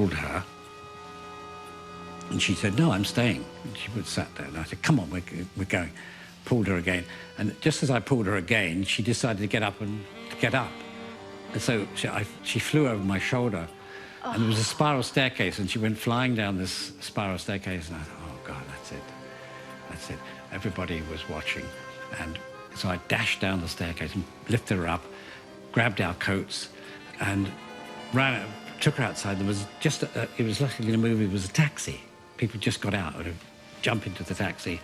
pulled her, and she said, "No, I'm staying." And she was sat there, and I said, "Come on, we're going." Pulled her again, and just as I pulled her again, she decided to get up. And so she flew over my shoulder, and there was a spiral staircase, and she went flying down this spiral staircase, and I thought, "Oh God, that's it." Everybody was watching, and so I dashed down the staircase and lifted her up, grabbed our coats, and took her outside. There was just it was like in a movie. It was a taxi. People just got out and jump into the taxi.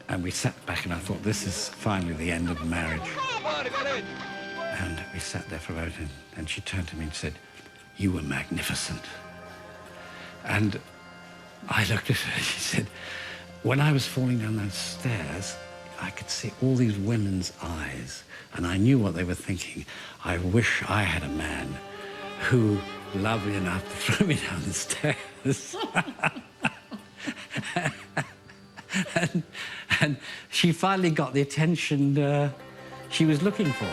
And we sat back, and I thought, this is finally the end of the marriage. And we sat there for a moment, and she turned to me and said, "You were magnificent." And I looked at her, and she said, "When I was falling down those stairs, I could see all these women's eyes, and I knew what they were thinking. I wish I had a man who loved me enough to throw me down the stairs." And she finally got the attention she was looking for.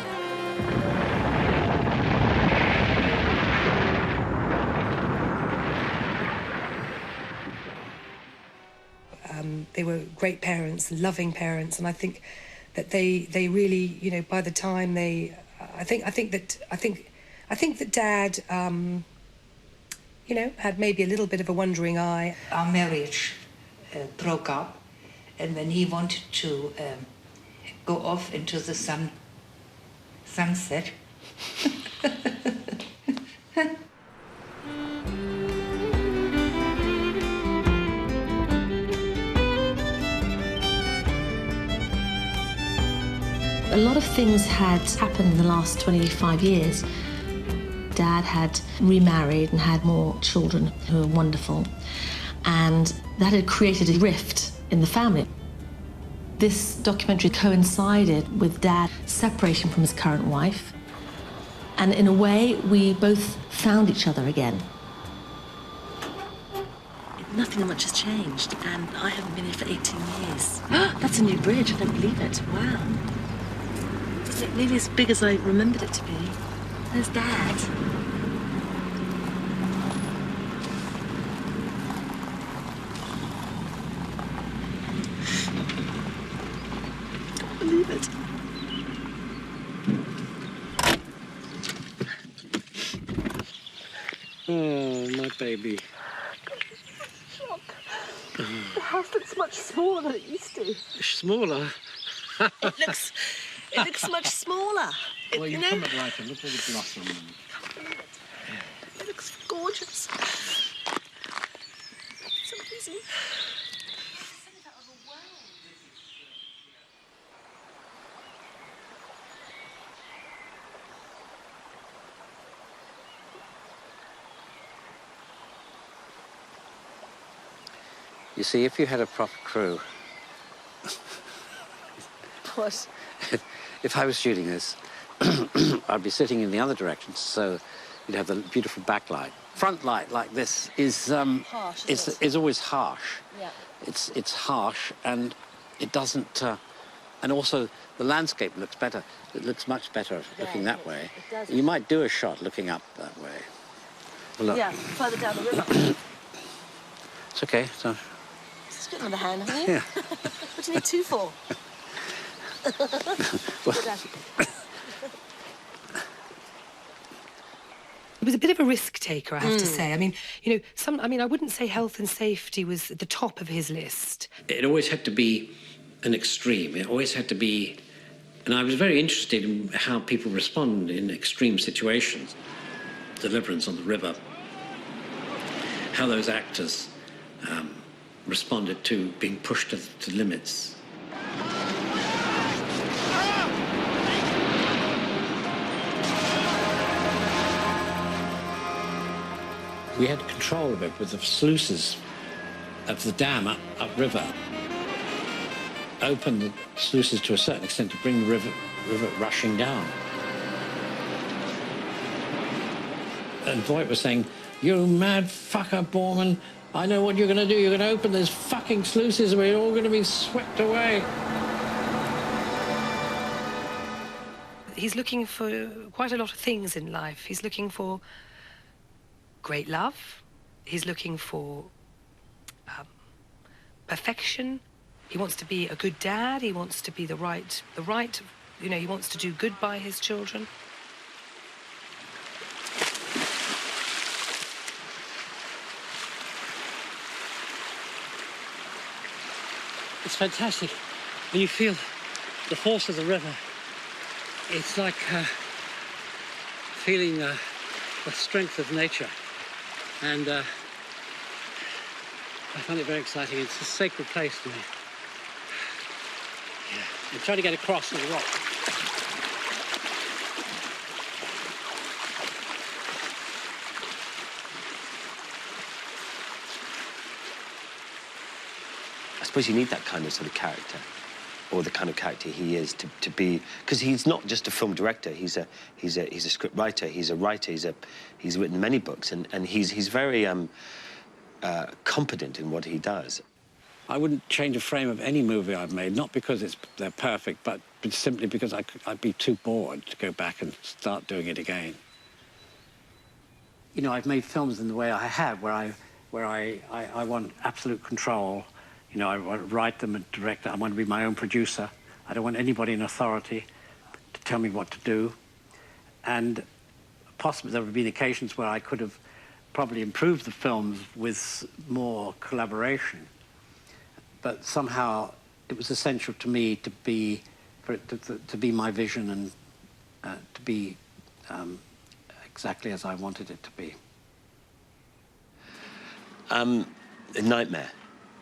They were great parents, loving parents, and I think that they really, you know, by the time I think that Dad, you know, had maybe a little bit of a wandering eye. Our marriage broke up, and when he wanted to go off into the sunset, a lot of things had happened in the last 25 years. Dad had remarried and had more children who were wonderful, and that had created a rift in the family. This documentary coincided with Dad separating from his current wife, and in a way, we both found each other again. Nothing much has changed, and I haven't been here for 18 years. That's a new bridge, I don't believe it. Wow. Maybe as big as I remembered it to be. There's Dad. Believe it. Oh, my baby. Shock. The house looks much smaller than it used to. Smaller? It looks much smaller. Well, you come at right and look at the blossom. It looks gorgeous. It's amazing. You see, if you had a proper crew... What? If I was shooting this, I'd be sitting in the other direction, so you'd have the beautiful backlight. Front light like this is harsh, is always harsh. Yeah. It's harsh, and it doesn't. And also, the landscape looks better. It looks much better looking that way. It does. You might do a shot looking up that way. Well, look. Yeah, further down the river. It's okay. So. Just get another hand, haven't you? Yeah. What do you need two for? He was a bit of a risk taker, I have to say. I mean, you know, I wouldn't say health and safety was at the top of his list. It always had to be an extreme. It always had to be... And I was very interested in how people respond in extreme situations. Deliverance on the river. How those actors responded to being pushed to limits. We had control of it with the sluices of the dam upriver. Open the sluices to a certain extent to bring the river rushing down. And Voight was saying, "You mad fucker, Boorman, I know what you're going to do. You're going to open those fucking sluices and we're all going to be swept away." He's looking for quite a lot of things in life. He's looking for great love. He's looking for perfection. He wants to be a good dad. He wants to be the right, you know, he wants to do good by his children. It's fantastic. When you feel the force of the river, it's like feeling the strength of nature. And I find it very exciting. It's a sacred place to me. Yeah. I'm trying to get across the rock. I suppose you need that kind of sort of character, or the kind of character he is to be, because he's not just a film director. He's a script writer. He's a writer. He's written many books, and he's very competent in what he does. I wouldn't change a frame of any movie I've made, not because they're perfect, but simply because I'd be too bored to go back and start doing it again. You know, I've made films in the way I have, where I want absolute control. You know, I want to write them and direct them. I want to be my own producer. I don't want anybody in authority to tell me what to do. And possibly there have been occasions where I could have probably improved the films with more collaboration. But somehow it was essential to me for it to be my vision and to be exactly as I wanted it to be. A nightmare.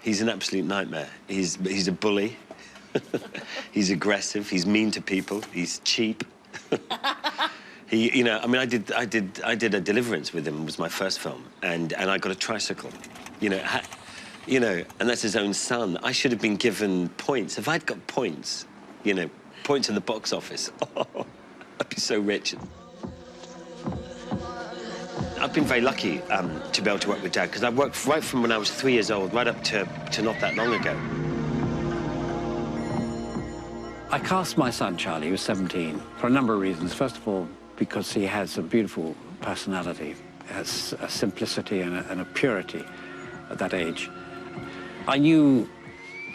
He's an absolute nightmare. He's a bully. He's aggressive. He's mean to people. He's cheap. You know, I mean, I did a Deliverance with him. It was my first film, and I got a tricycle. You know, and that's his own son. I should have been given points. If I'd got points, you know, points in the box office, oh, I'd be so rich. I've been very lucky to be able to work with Dad, because I worked right from when I was 3 years old, right up to not that long ago. I cast my son, Charlie, he was 17, for a number of reasons. First of all, because he has a beautiful personality, has a simplicity and a purity at that age. I knew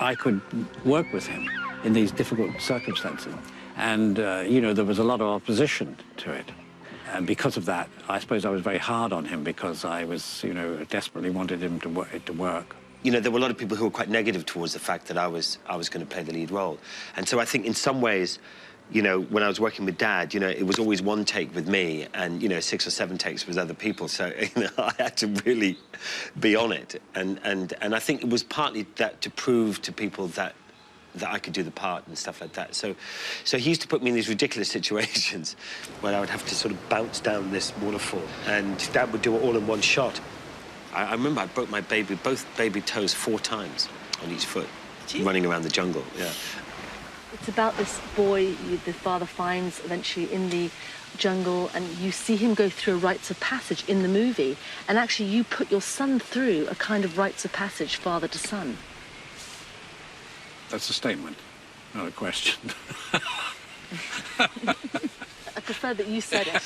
I could work with him in these difficult circumstances. And, you know, there was a lot of opposition to it. And because of that, I suppose I was very hard on him, because I was, you know, desperately wanted him to work. You know, there were a lot of people who were quite negative towards the fact that I was going to play the lead role. And so I think in some ways, you know, when I was working with Dad, you know, it was always one take with me and, you know, 6 or 7 takes with other people. So, you know, I had to really be on it. And I think it was partly that to prove to people that I could do the part and stuff like that. So he used to put me in these ridiculous situations where I would have to sort of bounce down this waterfall, and Dad would do it all in one shot. I remember I broke both baby toes 4 times on each foot, running around the jungle, yeah. It's about this boy the father finds eventually in the jungle, and you see him go through a rites of passage in the movie, and actually you put your son through a kind of rites of passage, father to son. That's a statement, not a question. I prefer that you said it.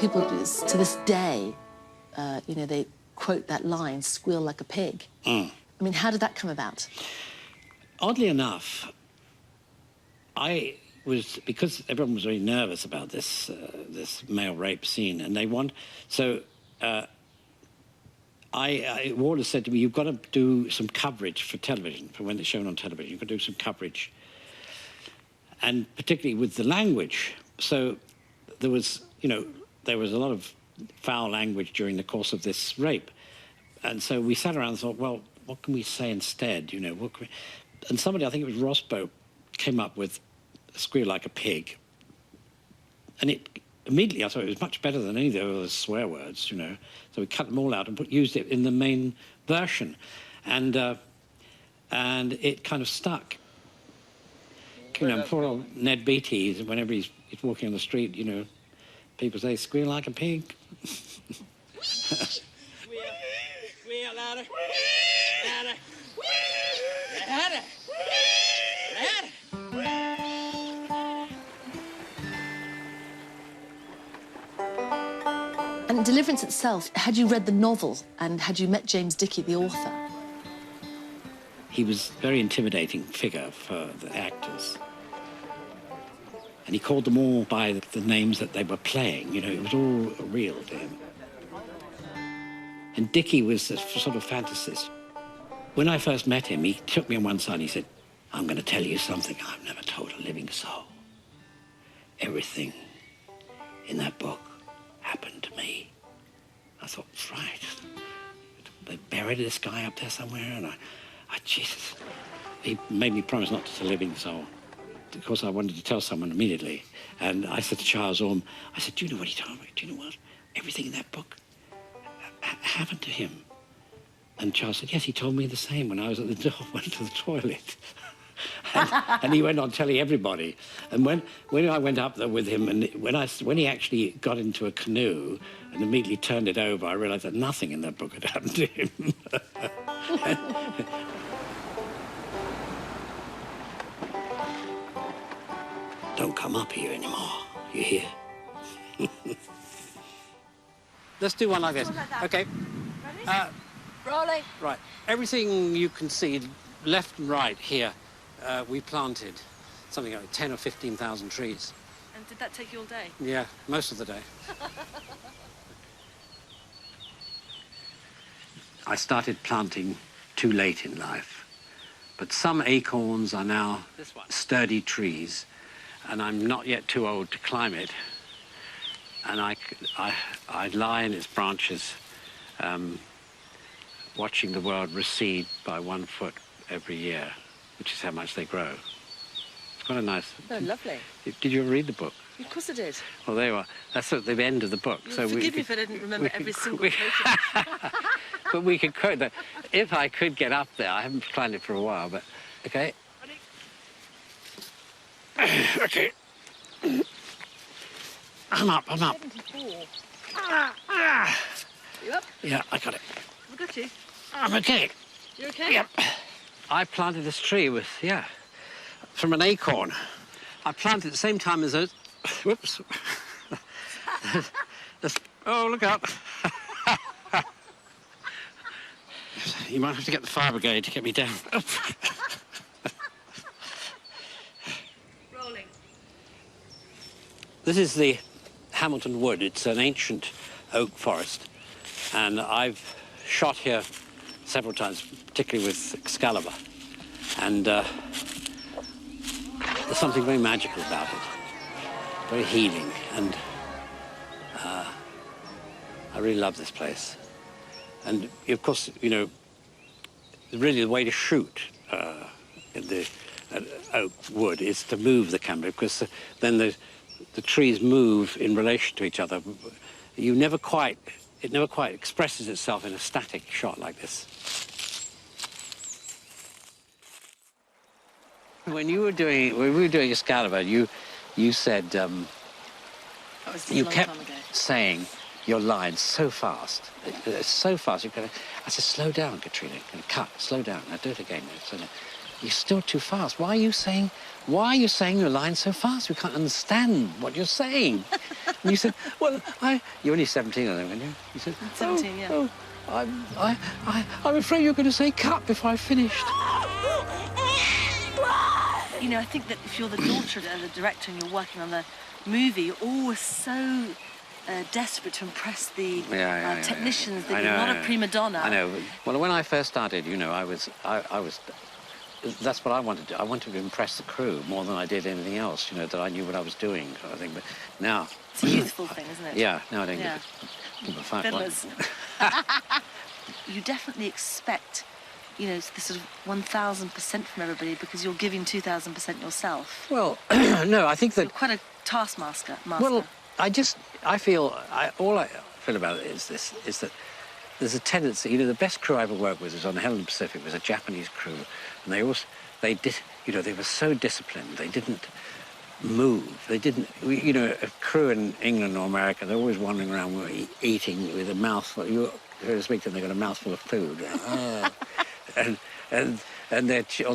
People to this day, you know, they quote that line, "Squeal like a pig." I mean, how did that come about? Oddly enough, because everyone was very nervous about this male rape scene, and Warner said to me, "You've got to do some coverage for television, for when it's shown on television. You've got to do some coverage, and particularly with the language." So there was a lot of foul language during the course of this rape, and so we sat around and thought, well, what can we say instead? You know, and somebody, I think it was Rosbo, came up with "Squeal like a pig," and immediately I thought it was much better than any of the other swear words, you know. So we cut them all out and used it in the main version, and it kind of stuck. You know, poor old Ned Beatty, whenever he's walking on the street, you know, people say, "Squeal like a pig." Squeal louder, louder, louder. And Deliverance itself, had you read the novel and had you met James Dickey, the author? He was a very intimidating figure for the actors. And he called them all by the names that they were playing. You know, it was all real to him. And Dickey was a sort of fantasist. When I first met him, he took me on one side and he said, I'm going to tell you something I've never told a living soul. Everything in that book happened to me. I thought, right. They buried this guy up there somewhere, and I Jesus. He made me promise not to tell a living soul. Of course, I wanted to tell someone immediately. And I said to Charles Orme, I said, do you know what he told me? Do you know what? Everything in that book happened to him. And Charles said, yes, he told me the same when I was at the door, went to the toilet. and he went on telling everybody. And when I went up there with him, and when he actually got into a canoe and immediately turned it over, I realized that nothing in that book had happened to him. Don't come up here anymore. You hear? Let's do one like this. Okay. Rolling. Right. Everything you can see, left and right here, we planted something like 10 or 15,000 trees. And did that take you all day? Yeah, most of the day. I started planting too late in life, but some acorns are now sturdy trees, and I'm not yet too old to climb it. And I lie in its branches, watching the world recede by 1 foot every year, which is how much they grow. It's quite a nice... Oh, lovely. Did you ever read the book? Of course I did. Well, there you are. That's at the end of the book. So forgive me if I didn't remember every single page. But we could quote that. If I could get up there, I haven't climbed it for a while, but... Okay. Okay. I'm up. 74. You up? Yeah, I got it. I got you. I'm okay. You okay? Yep. I planted this tree with, from an acorn. I planted at the same time as those... Whoops. Oh, look out. You might have to get the fire brigade to get me down. Rolling. This is the Hamilton Wood. It's an ancient oak forest. And I've shot here several times, particularly with Excalibur. And there's something very magical about it, very healing. And I really love this place. And of course, you know, really the way to shoot in the oak wood is to move the camera, because then the trees move in relation to each other. It never quite expresses itself in a static shot like this. When we were doing Excalibur, you said you kept saying your lines so fast, so fast. I said, slow down, Katrine. Cut, slow down. Now do it again. You're still too fast. Why are you saying your lines so fast? We can't understand what you're saying. And you said, well, you're only 17, I think, weren't you? You said, 17, yeah. Oh, I'm afraid you're going to say cut before I finished. You know, I think that if you're the daughter of the director and you're working on the movie, you're always so desperate to impress the technicians that you're not a prima donna. I know. Well, when I first started, you know, I was. That's what I wanted to do. I wanted to impress the crew more than I did anything else. You know, that I knew what I was doing, sort of thing. But now, it's a youthful thing, isn't it? Yeah. Now I don't give a fuck. Fiddlers. You definitely expect, you know, the sort of 1,000% from everybody because you're giving 2,000% yourself. Well, no, I think that... You're quite a taskmaster. Well, all I feel about it is that there's a tendency, you know, the best crew I ever worked with was on Helen Pacific, was a Japanese crew, and they were so disciplined, they didn't move, you know, a crew in England or America, they're always wandering around eating with a mouthful, you hear them speak to them, they've got a mouthful of food, and they're